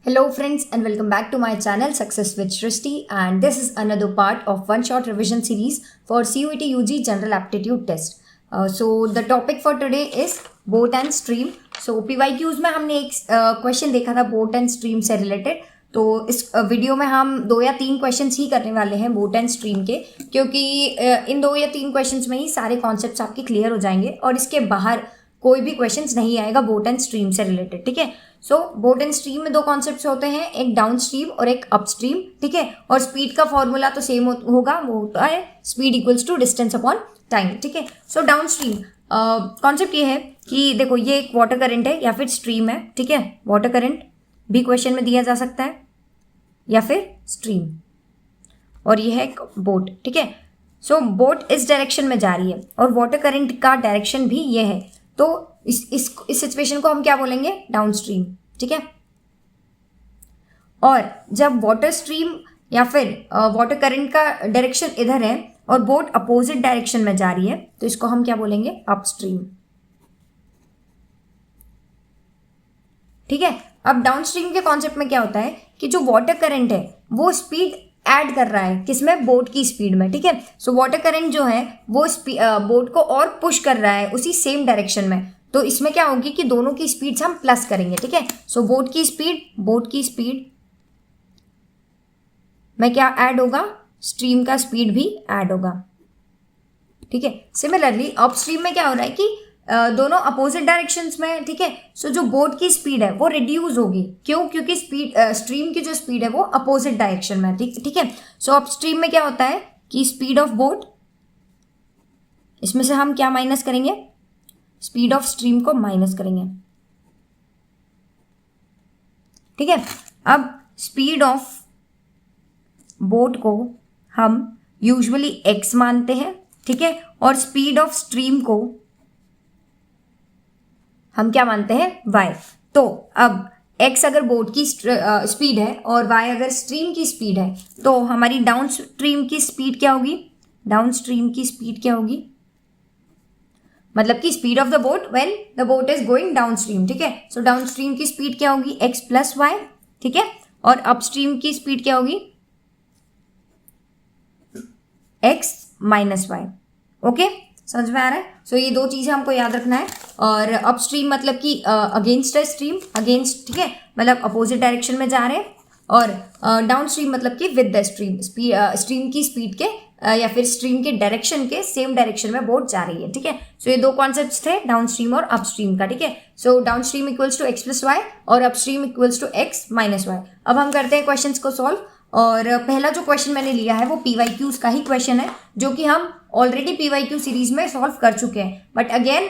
Hello friends and welcome back to my channel Success with Shrishti, and this is another part of one shot revision series for CUET UG General Aptitude Test. So the topic for today is boat and stream. So PYQs में हमने एक question देखा था boat and stream से related. तो इस video में हम 2 या 3 क्वेश्चंस ही करने वाले हैं बोट एंड स्ट्रीम के, क्योंकि इन 2 या 3 क्वेश्चंस में ही सारे कॉन्सेप्ट्स आपके क्लियर हो जाएंगे और इसके बाहर कोई भी क्वेश्चंस नहीं आएगा बोट एंड स्ट्रीम से रिलेटेड. ठीक है. सो बोट एंड स्ट्रीम में 2 कॉन्सेप्ट्स होते हैं, एक डाउन स्ट्रीम और एक अप स्ट्रीम. ठीक है. और स्पीड का फॉर्मूला तो सेम होगा, वो होता है speed equals to distance upon time. ठीक है. सो डाउन स्ट्रीम कॉन्सेप्ट ये है कि देखो ये एक वाटर करंट है या फिर स्ट्रीम है. ठीक है. वाटर करंट भी क्वेश्चन में दिया जा सकता है या फिर स्ट्रीम, और ये है बोट. ठीक है. सो बोट इस डायरेक्शन में जा रही है और वाटर करंट का डायरेक्शन भी ये है, तो इस सिचुएशन को हम क्या बोलेंगे, डाउन स्ट्रीम. ठीक है. और जब वाटर स्ट्रीम या फिर वाटर करंट का डायरेक्शन इधर है और बोट अपोजिट डायरेक्शन में जा रही है, तो इसको हम क्या बोलेंगे, अप स्ट्रीम. ठीक है. अब डाउन स्ट्रीम के कॉन्सेप्ट में क्या होता है कि जो वाटर करंट है वो स्पीड ऐड कर रहा है किसमें, बोट की स्पीड में. ठीक है. सो वाटर करंट जो है वो बोट को और पुश कर रहा है उसी सेम डायरेक्शन में, तो इसमें क्या होगी कि दोनों की स्पीड्स हम प्लस करेंगे. ठीक है. सो बोट की स्पीड में क्या ऐड होगा, स्ट्रीम का स्पीड भी ऐड होगा. ठीक है. सिमिलरली अप स्ट्रीम में क्या हो रहा है कि दोनों अपोजिट डायरेक्शंस में. ठीक है. सो जो बोट की स्पीड है वो रिड्यूस होगी. क्यों? क्योंकि स्ट्रीम की जो स्पीड है वो अपोजिट डायरेक्शन में. ठीक है. सो अप स्ट्रीम में क्या होता है कि स्पीड ऑफ बोट, इसमें से हम क्या माइनस करेंगे, स्पीड ऑफ स्ट्रीम को माइनस करेंगे. ठीक है. अब स्पीड ऑफ बोट को हम यूजुअली x मानते हैं. ठीक है. और स्पीड ऑफ स्ट्रीम को हम क्या मानते हैं, y. तो अब x अगर बोट की स्पीड है और y अगर स्ट्रीम की स्पीड है, तो हमारी डाउन स्ट्रीम की स्पीड क्या होगी, मतलब कि speed of the boat when the boat is going down stream. ठीक है. सो डाउन स्ट्रीम की स्पीड क्या होगी, x प्लस वाई. ठीक है. और अप स्ट्रीम की स्पीड क्या होगी, x माइनस वाई. ओके, समझ में आ रहा है. सो ये 2 चीजें हमको याद रखना है. और अप स्ट्रीम मतलब कि अगेंस्ट है स्ट्रीम, अगेंस्ट. ठीक है. मतलब अपोजिट डायरेक्शन में जा रहे हैं. और डाउन स्ट्रीम मतलब कि विद द स्ट्रीम, स्ट्रीम की स्पीड के या फिर स्ट्रीम के डायरेक्शन के सेम डायरेक्शन में बोट जा रही है. ठीक है. सो ये 2 कॉन्सेप्ट्स थे, डाउन स्ट्रीम और अप स्ट्रीम का. ठीक है. So downstream equals to x plus y और upstream equals to x minus y. अब हम करते हैं क्वेश्चंस को सॉल्व. और पहला जो क्वेश्चन मैंने लिया है वो PYQs का ही क्वेश्चन है, जो कि हम ऑलरेडी PYQ सीरीज में सॉल्व कर चुके हैं. बट अगेन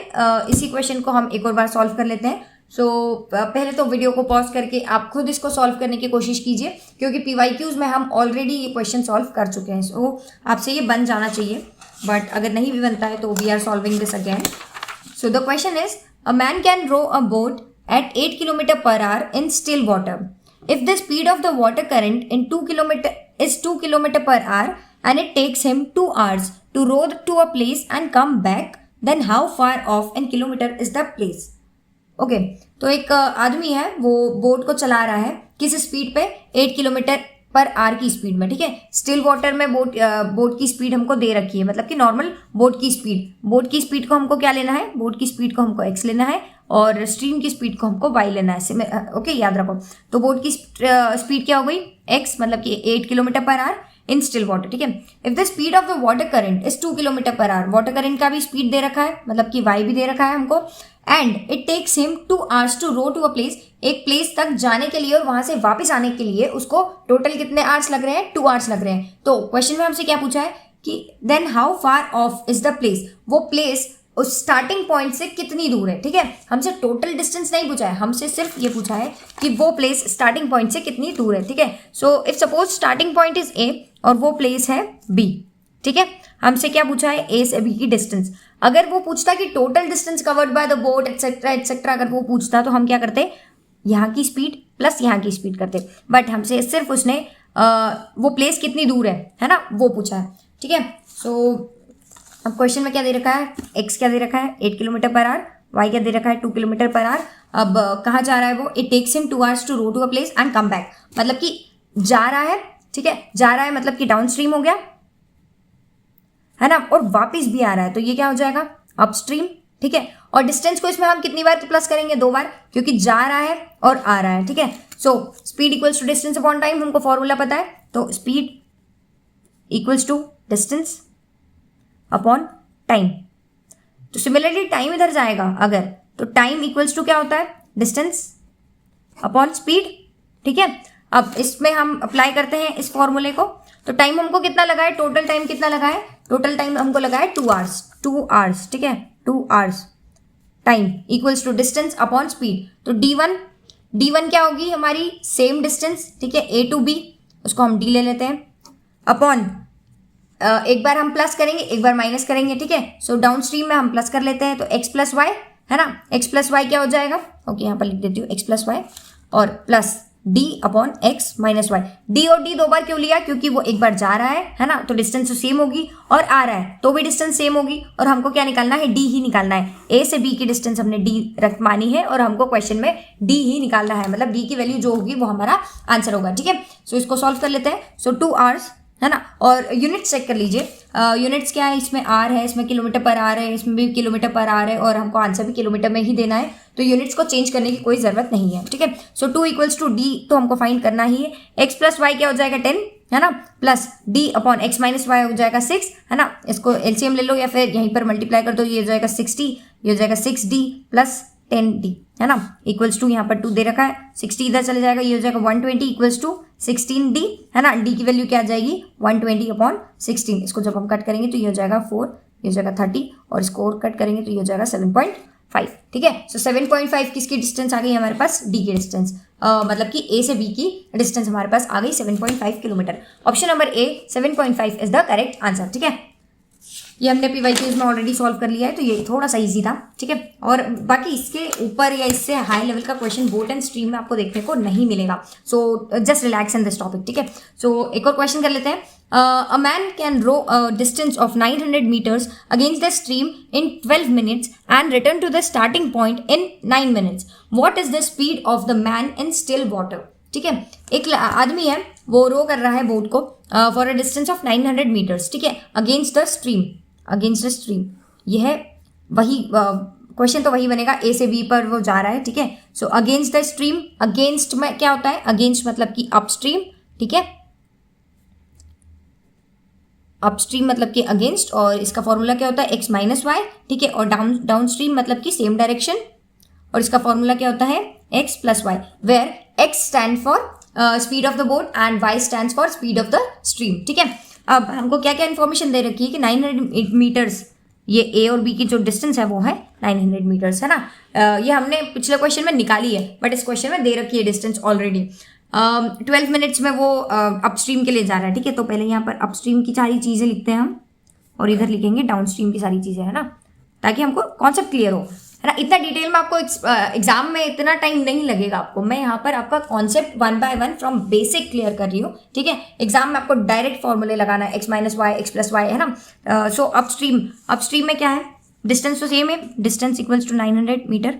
इसी क्वेश्चन को हम एक और बार सॉल्व कर लेते हैं. सो पहले तो वीडियो को पॉज करके आप खुद इसको सॉल्व करने की कोशिश कीजिए, क्योंकि PYQs में हम ऑलरेडी ये क्वेश्चन सॉल्व कर चुके हैं. सो आपसे ये बन जाना चाहिए, बट अगर नहीं भी बनता है तो we are solving this again. So the question is, a man can row a boat at 8 kilometre per hour in still water. If the speed of the water current in 2 kilometer per hour and it takes him 2 hours to row to a place and come back, then how far off in kilometer is the place? Okay, तो एक आदमी है वो boat को चला रहा है किस स्पीड पे, 8 किलोमीटर पर आवर की स्पीड में. ठीक है. स्टिल वाटर में बोट की स्पीड हमको दे रखी है, मतलब कि नॉर्मल बोट की स्पीड को हमको क्या लेना है, बोट की स्पीड को हमको x लेना है और स्ट्रीम की स्पीड को हमको y लेना है. ओके, याद रखो. तो बोट की स्पीड क्या हो गई, x, मतलब कि 8 kilometre per hour in still water. ठीक है. If the speed of the water current is 2 kilometre per our, water current का भी स्पीड दे रखा है, मतलब कि y भी दे रखा है हमको. And it takes him 2 hours to row to a place, एक प्लेस तक जाने के लिए और वहां से वापस आने के लिए उसको टोटल कितने आवर्स लग रहे हैं, 2 hours लग रहे हैं. तो क्वेश्चन में हमसे क्या पूछा है कि then how far off is the place, वो प्लेस उस स्टार्टिंग पॉइंट से कितनी दूर है. ठीक है. हमसे टोटल डिस्टेंस नहीं पूछा है, हमसे सिर्फ ये पूछा है कि वो प्लेस स्टार्टिंग पॉइंट से कितनी दूर है. ठीक है. So if suppose starting point is A और वो प्लेस है B. ठीक है. हमसे क्या पूछा है, A से B की डिस्टेंस. अगर वो पूछता कि total distance covered by the boat etcetera etcetera, अगर वो पूछता तो हम क्या करते, यहाँ की स्पीड प्लस यहाँ की स्पीड करते. बट हमसे सिर्फ उसने वो प्लेस कितनी दूर है ना, वो पूछा है. ठीक है. सो अब क्वेश्चन में क्या दे रखा है, x क्या दे रखा है, 8 किलोमीटर पर आवर, y क्या दे रखा है 2 किलोमीटर पर आवर। अब कहाँ जा रहा है वो, it takes him 2 hours to row to a place and come back, मतलब कि जा रहा है, ठीक है, जा रहा है मतलब कि डाउन स्ट्रीम हो गया है ना, और वापिस भी आ रहा है, तो ये क्या हो जाएगा अपस्ट्रीम, ठीक है। और डिस्टेंस को इसमें हम कितनी बार प्लस करेंगे, 2 बार, क्योंकि जा रहा है और आ रहा है, ठीक है। So speed equals to distance upon time, हमको फॉर्मूला पता है, तो speed equals to distance upon time. तो सिमिलरली टाइम इधर जाएगा अगर, तो टाइम इक्वल्स टू क्या होता है, डिस्टेंस अपॉन स्पीड, ठीक है। अब इसमें हम अप्लाई करते हैं इस फॉर्मूले को, तो टाइम हमको कितना लगा है, टोटल टाइम कितना लगा है, टोटल टाइम हमको लगा है 2 hours, 2 hours, ठीक है, 2 hours time equals to distance upon speed. तो D1 क्या होगी हमारी, सेम डिस्टेंस, ठीक है, A to B, उसको हम D ले लेते हैं, अपॉन एक बार हम प्लस करेंगे, एक बार माइनस करेंगे, ठीक है। सो डाउन स्ट्रीम में हम प्लस कर लेते हैं, तो x प्लस वाई है ना, x प्लस वाई क्या हो जाएगा, ओके यहाँ पर लिख देती हूँ x प्लस वाई और plus d upon x minus y. d और d 2 बार क्यों लिया, क्योंकि वो एक बार जा रहा है ना, तो डिस्टेंस तो सेम होगी, और आ रहा है तो भी डिस्टेंस सेम होगी, और हमको क्या निकालना है, d ही निकालना है। a से b की डिस्टेंस हमने d रख मानी है, और हमको क्वेश्चन में d ही निकालना है, मतलब d की वैल्यू जो होगी वो हमारा आंसर होगा, ठीक है। सो इसको सॉल्व कर लेते हैं। सो 2 hours है ना, और यूनिट्स चेक कर लीजिए, यूनिट्स क्या है, इसमें आर है, इसमें किलोमीटर पर आर है, इसमें भी किलोमीटर पर आर है, और हमको आंसर भी किलोमीटर में ही देना है, तो यूनिट्स को चेंज करने की कोई ज़रूरत नहीं है, ठीक है। सो 2 इक्वल्स टू डी तो हमको फाइंड करना ही है, एक्स प्लस वाई क्या हो जाएगा 10 है ना, plus d upon x minus y हो जाएगा 6 है ना, इसको एलसीएम ले लो या फिर यहीं पर मल्टीप्लाई कर दो, ये हो जाएगा 60, ये हो जाएगा 6d प्लस 10d है ना, इक्वल्स टू यहाँ पर 2 दे रखा है, 60 इधर चले जाएगा, ये हो जाएगा 120 इक्वल्स टू 16d है ना, d की वैल्यू क्या आ जाएगी 120 अपॉन 16, इसको जब हम कट करेंगे तो ये हो जाएगा 4, ये हो जाएगा 30, और इसको और कट करेंगे तो ये हो जाएगा 7.5, ठीक है। सो 7.5 किसकी डिस्टेंस आ गई हमारे पास, d की डिस्टेंस, मतलब कि a से b की डिस्टेंस हमारे पास आ गई 7.5 kilometre. Option number A 7.5 is the correct answer, ठीक है। ये हमने PYQs में ऑलरेडी सॉल्व कर लिया है, तो ये थोड़ा सा इजी था, ठीक है। और बाकी इसके ऊपर या इससे हाई लेवल का क्वेश्चन बोट एंड स्ट्रीम में आपको देखने को नहीं मिलेगा, so just relax in this topic, ठीक है। सो एक और क्वेश्चन कर लेते हैं। A man can row a distance of 900 meters against the stream in 12 minutes and return to the starting point in 9 minutes। What is the speed of the man in still water, ठीक है। एक आदमी है, वो रो कर रहा है boat को for a distance of 900 meters, ठीक है, against the stream, against the stream. यह वही क्वेश्चन तो वही बनेगा, ए से बी पर वो जा रहा है, ठीक है। So against the stream, against में क्या होता है, अगेंस्ट मतलब कि अपस्ट्रीम, ठीक है, अपस्ट्रीम मतलब कि अगेंस्ट, और इसका फॉर्मूला क्या होता है x माइनस वाई, ठीक है, और डाउन स्ट्रीम मतलब कि सेम डायरेक्शन, और इसका फॉर्मूला क्या होता है x plus y, where x stand for speed of the boat and y stand for speed of the stream, ठीक है। अब हमको क्या क्या इन्फॉर्मेशन दे रखी है कि 900 meters, ये a और b की जो डिस्टेंस है वो है 900 meters है ना, ये हमने पिछले क्वेश्चन में निकाली है, बट इस क्वेश्चन में दे रखी है डिस्टेंस ऑलरेडी। 12 minutes में वो अपस्ट्रीम के लिए जा रहा है, ठीक है। तो पहले यहाँ पर अपस्ट्रीम की सारी चीज़ें लिखते हैं हम, और इधर लिखेंगे डाउन स्ट्रीम की सारी चीज़ें, है ना, ताकि हमको कॉन्सेप्ट क्लियर हो, है ना। इतना डिटेल में आपको एग्जाम में इतना टाइम नहीं लगेगा आपको, मैं यहाँ पर आपका concept 1 by 1 from basic clear कर रही हूँ, ठीक है। एग्जाम में आपको डायरेक्ट फॉर्मूले लगाना है, x minus y, x plus y, है ना। सो अपस्ट्रीम में क्या है, डिस्टेंस तो सेम है, डिस्टेंस इक्वल्स टू 900 meter,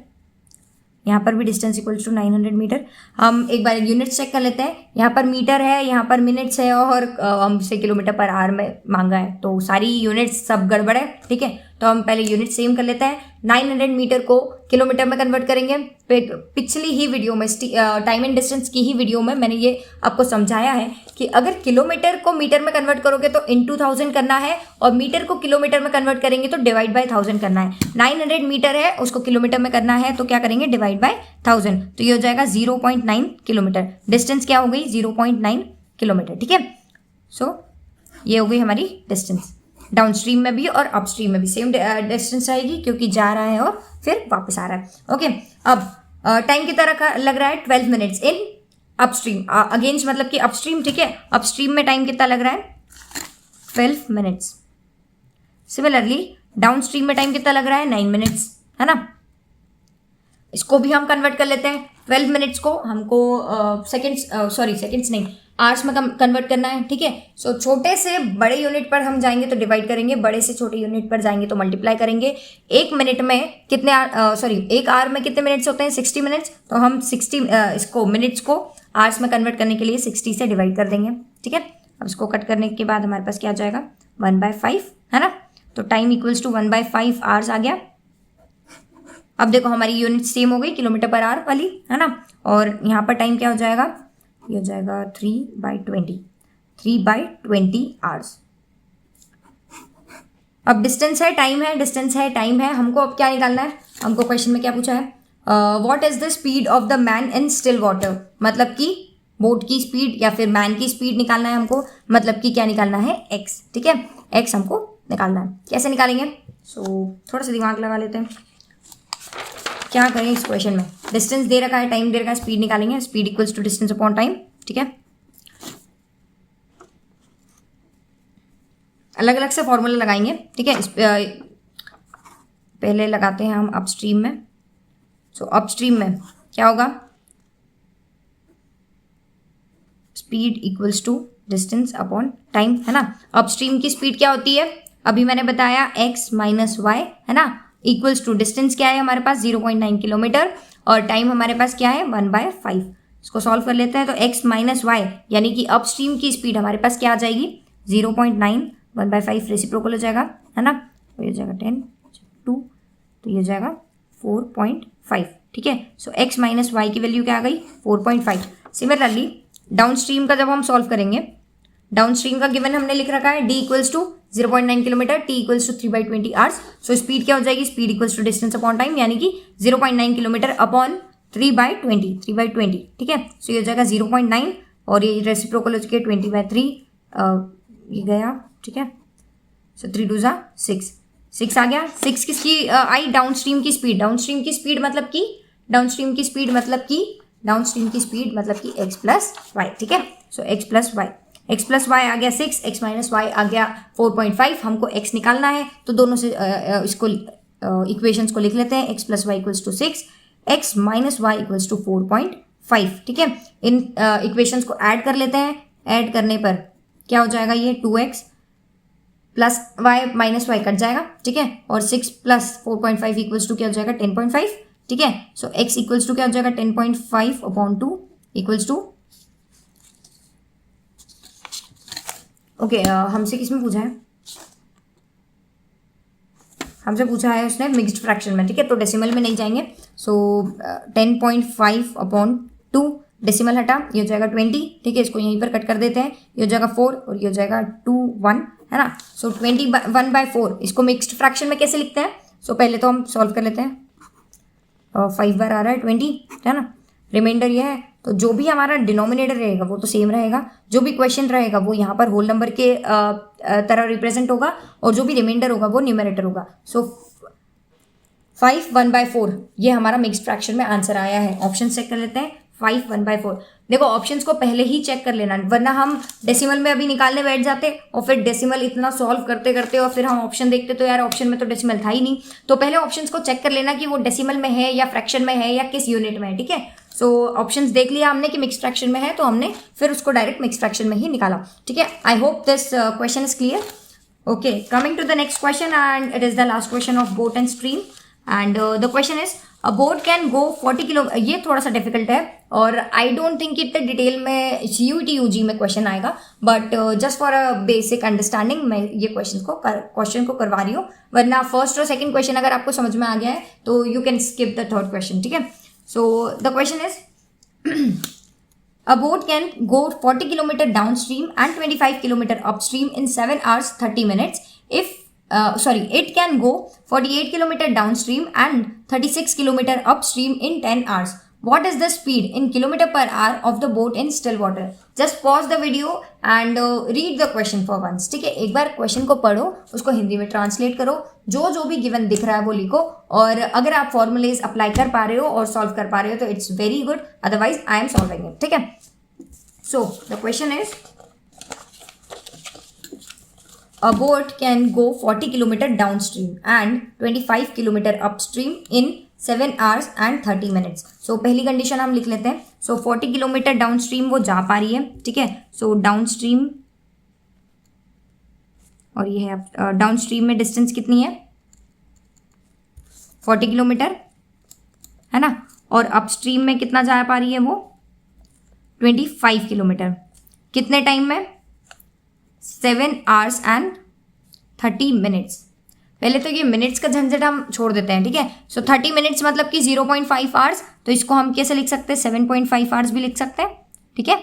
यहाँ पर भी डिस्टेंस इक्वल्स टू 900 meter। हम एक बार यूनिट्स चेक कर लेते हैं, यहाँ पर मीटर है, यहाँ पर मिनट्स है, और हमसे किलोमीटर पर आवर में मांगा है, तो सारी यूनिट्स सब गड़बड़ है, ठीक है। तो हम पहले यूनिट सेम कर लेते हैं, 900 meter को किलोमीटर में कन्वर्ट करेंगे। पिछली ही वीडियो में टाइम एंड डिस्टेंस की ही वीडियो में मैंने ये आपको समझाया है कि अगर किलोमीटर को मीटर में कन्वर्ट करोगे तो into 1000 करना है, और मीटर को किलोमीटर में कन्वर्ट करेंगे तो डिवाइड बाय 1000 करना है। 900 meter है, उसको किलोमीटर में करना है, तो क्या करेंगे, डिवाइड बाय 1000, तो ये हो जाएगा 0.9 किलोमीटर। डिस्टेंस क्या हो गई, 0.9 किलोमीटर, ठीक है। सो ये हो गई हमारी डिस्टेंस। डाउन स्ट्रीम में भी और अप स्ट्रीम में भी सेम डिस्टेंस आएगी, क्योंकि जा रहा है और फिर वापस आ रहा है, ओके। अब टाइम कितना लग रहा है, 12 minutes इन अपस्ट्रीम, अगेंस्ट मतलब कि अपस्ट्रीम, ठीक है। अपस्ट्रीम में टाइम कितना लग रहा है, 12 minutes। सिमिलरली डाउन स्ट्रीम में टाइम कितना लग रहा है, 9 minutes, है ना। इसको भी हम कन्वर्ट कर लेते हैं, 12 मिनट्स को हमको सेकेंड्स नहीं, आवर्स में कन्वर्ट करना है, ठीक है। सो छोटे से बड़े यूनिट पर हम जाएंगे तो डिवाइड करेंगे, बड़े से छोटे यूनिट पर जाएंगे तो मल्टीप्लाई करेंगे। एक मिनट में कितने एक आवर में कितने मिनट्स होते हैं? 60 मिनट्स। तो हम 60 इसको मिनट्स को आवर्स में कन्वर्ट करने के लिए 60 से डिवाइड कर देंगे, ठीक है। अब इसको कट करने के बाद हमारे पास क्या आ जाएगा? 1/5, है ना। तो टाइम इक्वल्स टू 1/5 आवर्स आ गया। अब देखो हमारी यूनिट सेम हो गई, किलोमीटर पर आवर वाली, है ना। और यहाँ पर टाइम क्या हो जाएगा? ये हो जाएगा 3/20 आवर्स। अब डिस्टेंस है, टाइम है, डिस्टेंस है, टाइम है, हमको अब क्या निकालना है? हमको क्वेश्चन में क्या पूछा है? What is the speed of the man in still water, मतलब कि बोट की स्पीड या फिर मैन की स्पीड निकालना है हमको, मतलब कि क्या निकालना है? एक्स, ठीक है। एक्स हमको निकालना है। कैसे निकालेंगे? थोड़ा सा दिमाग लगा लेते हैं, क्या करें इस क्वेश्चन में। डिस्टेंस दे रखा है, टाइम दे रखा है, स्पीड निकालेंगे। Speed equals to distance upon time, ठीक है। अलग अलग से फॉर्मूला लगाएंगे, ठीक है। पहले लगाते हैं हम अपस्ट्रीम में। अपस्ट्रीम में क्या होगा? Speed equals to distance upon time, है ना। अपस्ट्रीम की स्पीड क्या होती है? अभी मैंने बताया x माइनस वाई, है ना, इक्वल्स टू डिस्टेंस क्या है हमारे पास? 0.9 किलोमीटर, और टाइम हमारे पास क्या है? 1/5। इसको सॉल्व कर लेते हैं। तो x माइनस वाई यानी कि अपस्ट्रीम की स्पीड हमारे पास क्या आ जाएगी? 0.9, 1/5 रेसिप्रोकल हो जाएगा, है ना। तो ये हो जाएगा 10, 2, तो ये हो जाएगा 4.5, ठीक है। सो x माइनस वाई की वैल्यू क्या आ गई? 4.5। सिमिलरली डाउन स्ट्रीम का जब हम सॉल्व करेंगे, डाउन स्ट्रीम का गिवन हमने लिख रखा है d equals to 0.9 kilometre, t equals to 3/20 hours. So speed क्या हो जाएगी? Speed equals to distance upon time, यानी कि 0.9 किलोमीटर अपॉन 3/20, ठीक है। सो ये हो जाएगा 0.9, और ये रेसिप्रोकल हो चुकी है 20/3, ये गया, ठीक है। सो 3 2 6 आ गया। 6 किसकी आई? डाउन स्ट्रीम की स्पीड। डाउन स्ट्रीम की स्पीड मतलब कि x प्लस वाई, ठीक है। सो x प्लस वाई आ गया 6, x माइनस वाई आ गया 4.5। हमको x निकालना है, तो दोनों से इसको इक्वेशंस को लिख लेते हैं। x plus y equals to 6, x minus y equals to 4.5, ठीक है। इन इक्वेशंस को ऐड कर लेते हैं। ऐड करने पर क्या हो जाएगा? ये 2x plus y minus y cut जाएगा, ठीक है। और 6 प्लस 4.5 इक्वल्स टू क्या हो जाएगा? 10.5, ठीक है। सो x इक्वल्स टू क्या हो जाएगा? 10.5 अपॉन 2 इक्वल्स टू, ओके, हमसे किसमें पूछा है? हमसे पूछा है उसने मिक्स्ड फ्रैक्शन में, ठीक है। तो डेसिमल में नहीं जाएंगे। सो 10.5 अपॉन 2, डेसिमल हटा, ये हो जाएगा 20, ठीक है। इसको यहीं पर कट कर देते हैं। ये हो जाएगा 4 और ये हो जाएगा 2 1, है ना। सो 21/4 इसको मिक्स्ड फ्रैक्शन में कैसे लिखते हैं? सो पहले तो हम सॉल्व कर लेते हैं। 5 बार आ रहा है 20, है ना। रिमाइंडर ये है, तो जो भी हमारा डिनोमिनेटर रहेगा वो तो सेम रहेगा, जो भी क्वेश्चन रहेगा वो यहाँ पर होल नंबर के तरह रिप्रेजेंट होगा, और जो भी रिमाइंडर होगा वो न्यूमरेटर होगा। सो 5 1/4 ये हमारा मिक्स्ड फ्रैक्शन में आंसर आया है। ऑप्शन चेक कर लेते हैं। 5 1/4, देखो ऑप्शंस को पहले ही चेक कर लेना, वरना हम डेसिमल में अभी निकालने बैठ जाते और फिर डेसिमल इतना सॉल्व करते करते और फिर हम ऑप्शन देखते तो यार ऑप्शन में तो डेसिमल था ही नहीं। तो पहले ऑप्शंस को चेक कर लेना कि वो डेसिमल में है या फ्रैक्शन में है या किस यूनिट में है, ठीक है। सो ऑप्शंस देख लिया हमने कि मिक्स्ड फ्रैक्शन में है, तो हमने फिर उसको डायरेक्ट मिक्स्ड फ्रैक्शन में ही निकाला, ठीक है। I hope this question is clear. Okay, coming to the next question, and it is the last question of boat and stream, and the question is a boat can go 40 kilo. ये थोड़ा सा difficult है और I don't think इतना detail में CUET UG में question आएगा, but just for a basic understanding मैं ये क्वेश्चन को करवा रही हूँ, वरना फर्स्ट और सेकंड क्वेश्चन अगर आपको समझ में आ गया है तो you can skip the third question, ठीक है। सो the question is a boat can go 40 kilometer downstream and 25 kilometer upstream in 7 hours 30 minutes if it can go 48 kilometer downstream and 36 kilometer upstream in 10 hours. What is the speed in kilometer per hour of the boat in still water? Just pause the video and read the question for once, ठीक है। एक बार question को पढ़ो, उसको हिंदी में translate करो, जो भी गिवन दिख रहा है वो लिखो, और अगर आप फॉर्मूलेज अप्लाई कर पा रहे हो और सॉल्व कर पा रहे हो तो it's very good, otherwise I am solving it, ठीक है। सो the question is a boat can go 40 kilometer downstream and 25 kilometer upstream in 7 hours and 30 minutes. सो पहली कंडीशन हम लिख लेते हैं. सो 40 किलोमीटर डाउन स्ट्रीम वो जा पा रही है, ठीक है. सो डाउन स्ट्रीम, और ये है डाउन स्ट्रीम में डिस्टेंस कितनी है, 40 किलोमीटर, है ना. और अपस्ट्रीम में कितना जा पा रही है वो, 25 किलोमीटर. कितने टाइम में, 7 hours and 30 minutes. पहले तो ये मिनट्स का झंझट हम छोड़ देते हैं, ठीक है. सो 30 मिनट्स मतलब कि 0.5 आवर्स, तो इसको हम कैसे लिख सकते हैं, 7.5 आवर्स भी लिख सकते हैं, ठीक है.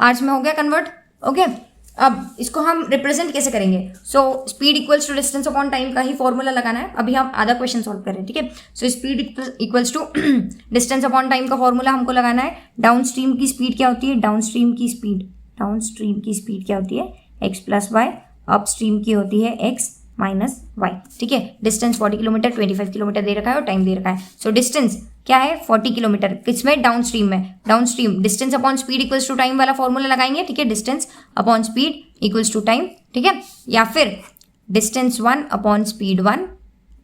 आवर्स में हो गया कन्वर्ट, ओके. अब इसको हम रिप्रेजेंट कैसे करेंगे. So speed equals to distance upon time का ही फॉर्मूला लगाना है. अभी हम आधा क्वेश्चन सॉल्व कर रहे हैं, ठीक है. So speed equals to distance upon time का फॉर्मूला हमको लगाना है. डाउन स्ट्रीम की स्पीड क्या होती है, डाउन स्ट्रीम की स्पीड क्या होती है, x plus y. Upstream की होती है x माइनस वाई, ठीक है. डिस्टेंस 40 किलोमीटर, 25 किलोमीटर दे रखा है और टाइम दे रखा है. सो डिस्टेंस क्या है, 40 किलोमीटर. किसमें, डाउन स्ट्रीम में. Downstream distance upon speed equals to time वाला फॉर्मूला लगाएंगे, ठीक है. Distance upon speed equals to time, ठीक है. या फिर distance 1 upon speed 1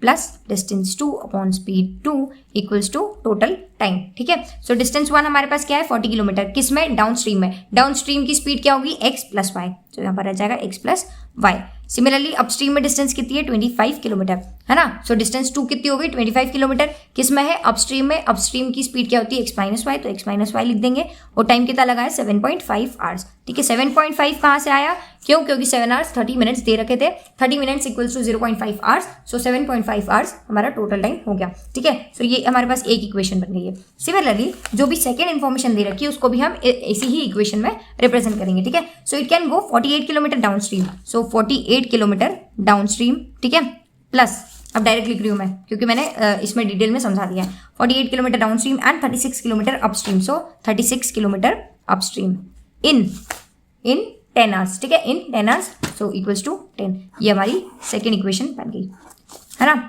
plus distance 2 upon speed 2 equals to total time, ठीक है. सो डिस्टेंस 1 हमारे पास क्या है, 40 किलोमीटर. किसमें, डाउन स्ट्रीम में. डाउन स्ट्रीम की स्पीड क्या होगी, x प्लस वाई. तो यहाँ पर आ जाएगा x plus y. Similarly upstream में डिस्टेंस कितनी है, 25 किलोमीटर, है ना. सो डिस्टेंस 2 कितनी होगी, 25 किलोमीटर. किसमें है, अपस्ट्रीम में. अपस्ट्रीम की स्पीड क्या होती है, x माइनस वाई, तो x माइनस वाई लिख देंगे. और टाइम कितना लगा है, 7.5 आवर्स, ठीक है. 7.5 कहाँ से आया, क्यों, क्योंकि 7 hours 30 मिनट्स दे रखे थे. 30 minutes equals to 0.5 hours. So 7.5 hours हमारा टोटल टाइम हो गया, ठीक है. सो ये हमारे पास एक इक्वेशन बन गई है. सिमिलरली जो भी सेकेंड इन्फॉर्मेशन दे रखी है उसको भी हम इसी ही इक्वेशन में रिप्रेजेंट करेंगे, ठीक है. So it can go 48 kilometre down stream. So 48 kilometre down stream, ठीक है. प्लस अब डायरेक्ट लिख रही हूँ मैं क्योंकि मैंने इसमें डिटेल में समझा दिया है. 48 kilometre down stream and 36 kilometre upstream. So 36 kilometre upstream in 10 hours, ठीक है. इन 10 hours, सो इक्वल्स टू 10. ये हमारी सेकेंड इक्वेशन बन गई, है ना.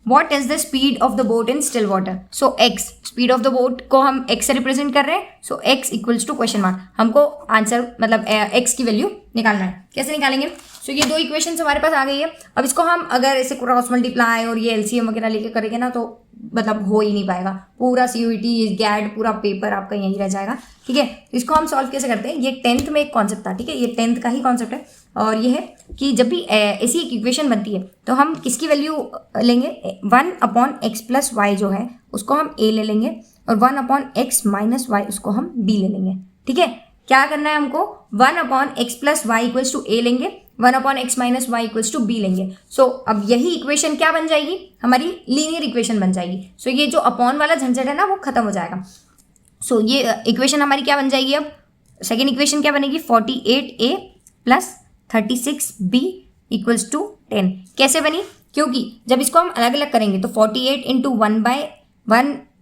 What is the speed of the boat in still water? So x, speed of the boat को हम x से रिप्रेजेंट कर रहे हैं. So x equals to question mark. हमको आंसर मतलब x की वैल्यू निकालना है. कैसे निकालेंगे. सो ये दो इक्वेशन हमारे पास आ गई है. अब इसको हम अगर ऐसे क्रॉस मल्टीप्लाई और ये एलसीएम वगैरह लेके करेंगे ना तो मतलब हो ही नहीं पाएगा. पूरा सीयूईटी गैड पूरा पेपर आपका यहीं रह जाएगा, ठीक है. इसको हम सॉल्व कैसे करते हैं. ये 10th में एक कॉन्सेप्ट था, ठीक है. ये 10th का ही कॉन्सेप्ट है. और ये है कि जब भी ऐसी एक इक्वेशन बनती है तो हम किसकी वैल्यू लेंगे, 1 अपॉन एक्स प्लस वाई जो है उसको हम a ले लेंगे और 1 अपॉन एक्स माइनस वाई उसको हम b ले लेंगे, ठीक है. क्या करना है हमको, 1 upon x plus y equals to a लेंगे, 1 upon x minus y equals to b लेंगे. सो अब यही इक्वेशन क्या बन जाएगी, हमारी लीनियर इक्वेशन बन जाएगी. सो ये जो अपॉन वाला झंझट है ना वो खत्म हो जाएगा. सो ये इक्वेशन हमारी क्या बन जाएगी. अब सेकेंड इक्वेशन क्या बनेगी, 48a plus 36b equals to 10. कैसे बनी, क्योंकि जब इसको हम अलग अलग करेंगे तो 48 into 1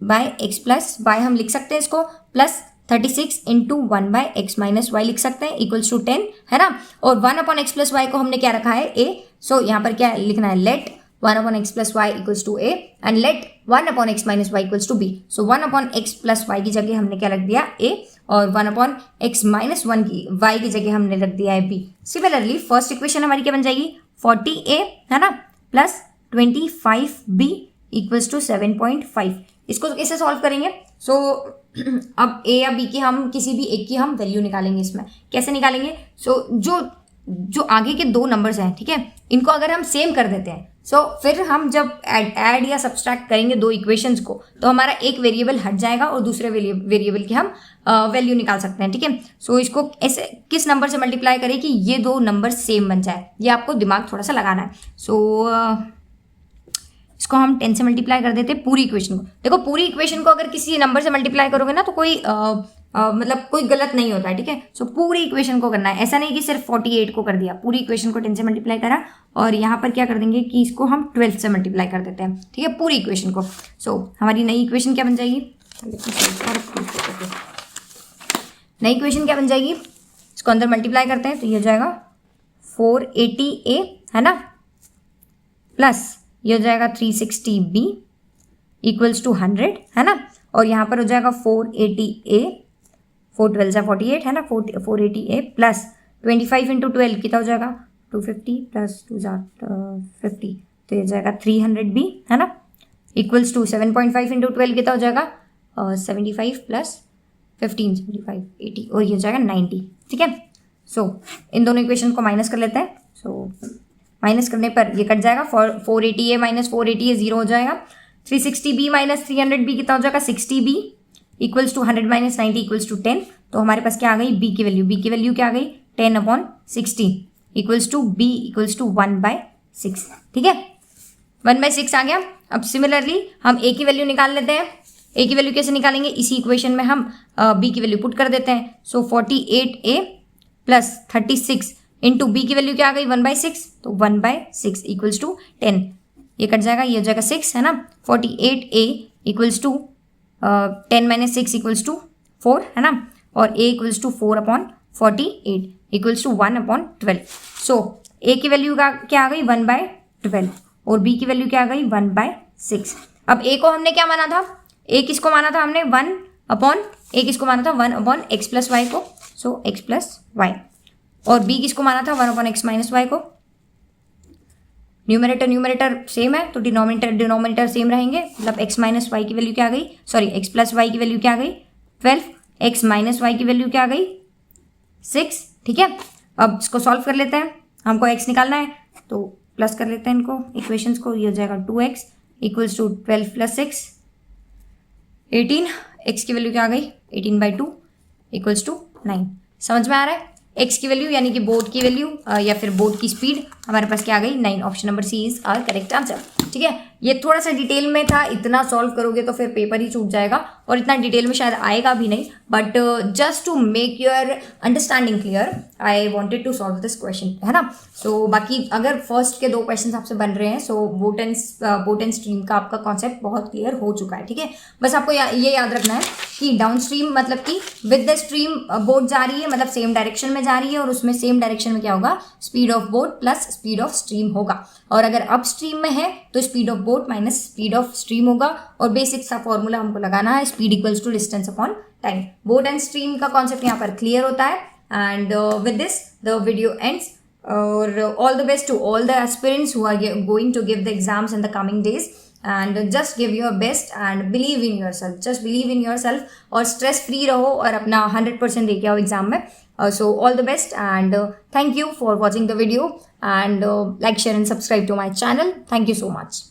by x plus y हम लिख सकते हैं इसको, plus 36 into 1 by x minus y लिख सकते हैं इक्वल्स टू 10, है ना. और 1 अपॉन एक्स प्लस वाई को हमने क्या रखा है, a. सो यहाँ पर क्या लिखना है, let 1 upon x plus y equals to a and let 1 upon x minus y equals to b. So 1 upon x plus y की जगह हमने क्या रख दिया, a, और 1 अपॉन एक्स माइनस 1 की वाई की जगह हमने रख दिया है b. सिमिलरली फर्स्ट इक्वेशन हमारी क्या बन जाएगी, 40a, है ना, प्लस 25b इक्वल्स टू 7.5. इसको कैसे सॉल्व करेंगे. सो अब a या b की हम किसी भी एक की हम वैल्यू निकालेंगे. इसमें कैसे निकालेंगे, सो जो आगे के दो नंबर्स हैं, ठीक है, इनको अगर हम सेम कर देते हैं सो फिर हम जब ऐड या सब्सट्रैक्ट करेंगे दो इक्वेशंस को तो हमारा एक वेरिएबल हट जाएगा और दूसरे वेरिएबल की हम वैल्यू निकाल सकते हैं, ठीक है. सो इसको ऐसे किस नंबर से मल्टीप्लाई करें कि ये दो नंबर सेम बन जाए, ये आपको दिमाग थोड़ा सा लगाना है. सो इसको हम 10 से मल्टीप्लाई कर देते हैं पूरी इक्वेशन को. देखो पूरी इक्वेशन को अगर किसी नंबर से मल्टीप्लाई करोगे ना तो कोई मतलब कोई गलत नहीं होता है, ठीक है. सो पूरी इक्वेशन को करना है, ऐसा नहीं कि सिर्फ 48 को कर दिया. पूरी इक्वेशन को 10 से मल्टीप्लाई करा और यहाँ पर क्या कर देंगे कि इसको हम 12 से मल्टीप्लाई कर देते हैं, ठीक है, पूरी इक्वेशन को. सो हमारी नई इक्वेशन क्या बन जाएगी, नई इक्वेशन क्या बन जाएगी, इसको अंदर मल्टीप्लाई करते हैं तो ये हो जाएगा 480a, है ना, प्लस ये हो जाएगा 360b इक्वल्स टू 100, है ना. और यहाँ पर हो जाएगा 480a, 4 12 जा 48, है ना, 480a प्लस 25 इंटू 12 कितना हो जाएगा 250 प्लस 2 जा 50, तो ये जाएगा 300b, है ना. इक्वल्स टू 7.5 इंटू 12 कितना हो जाएगा 75 प्लस 15 75 80 और ये हो जाएगा 90। ठीक है, सो इन दोनों इक्वेशन को माइनस कर लेते हैं। सो माइनस करने पर ये कट जाएगा, 480a माइनस 480a 0 हो जाएगा। 360b माइनस 300b कितना हो जाएगा 60b equals to 100 minus 90 equals to 10। तो हमारे पास क्या आ गई b की वैल्यू क्या आ गई 10/60 equals to b equals to 1/6। ठीक है, 1/6 आ गया। अब सिमिलरली हम a की वैल्यू निकाल लेते हैं। a की वैल्यू कैसे निकालेंगे, इसी इक्वेशन में हम b की वैल्यू पुट कर देते हैं। सो 48a प्लस 36 इंटू बी की वैल्यू क्या आ गई 1/6, तो 1/6 इक्वल्स टू 10। ये कट जाएगा, ये हो जाएगा 6 है ना। 48a equals to 10 minus 6 equals to 4 है ना, और a equals to 4/48 equals to 1/12। So a की वैल्यू क्या आ गई 1/12 और b की वैल्यू क्या आ गई 1/6। अब a को हमने क्या माना था, a किसको माना था हमने 1/a किसको माना था 1/x प्लस वाई को, सो x प्लस वाई। और b किसको माना था 1/x माइनस वाई को। न्यूमरेटर सेम है तो डिनोमिनेटर सेम रहेंगे, मतलब x माइनस वाई की वैल्यू क्या आ गई, सॉरी x प्लस वाई की वैल्यू क्या आ गई 12, x माइनस वाई की वैल्यू क्या आ गई 6। ठीक है, अब इसको सॉल्व कर लेते हैं, हमको x निकालना है तो प्लस कर लेते हैं इनको इक्वेशंस को। ये हो जाएगा 2x equals to 12 plus 6 18, x की वैल्यू क्या आ गई 18/2 इक्वल्स टू 9। समझ में आ रहा है, x की वैल्यू यानी कि बोर्ड की वैल्यू या फिर बोर्ड की स्पीड हमारे पास क्या आ गई 9। Option number C is our correct answer. ठीक है, ये थोड़ा सा डिटेल में था, इतना सॉल्व करोगे तो फिर पेपर ही छूट जाएगा और इतना डिटेल में शायद आएगा भी नहीं, but just to make your understanding clear I wanted to solve this question, है ना। सो बाकी अगर फर्स्ट के 2 क्वेश्चन आपसे बन रहे हैं, सो बोट एंड स्ट्रीम का आपका कॉन्सेप्ट बहुत क्लियर हो चुका है। ठीक है, बस आपको ये याद रखना है कि डाउन स्ट्रीम मतलब कि विद द स्ट्रीम बोट जा रही है, मतलब सेम डायरेक्शन में जा रही है और उसमें सेम डायरेक्शन में क्या होगा speed of boat plus speed of stream होगा। और अगर अप स्ट्रीम में है तो speed of boat minus speed of stream होगा। और बेसिक सा फॉर्मूला हमको लगाना है, speed equals to distance upon time. Boat and stream का कॉन्सेप्ट यहाँ पर क्लियर होता है। And with this the video ends, और all the best to all the aspirants who are going to give the exams in the coming days. And just give your best and believe in your self, just believe in your self और stress free रहो और अपना 100% देके आओ exam में। So all the best and thank you for watching the video and like, share and subscribe to my channel. Thank you so much.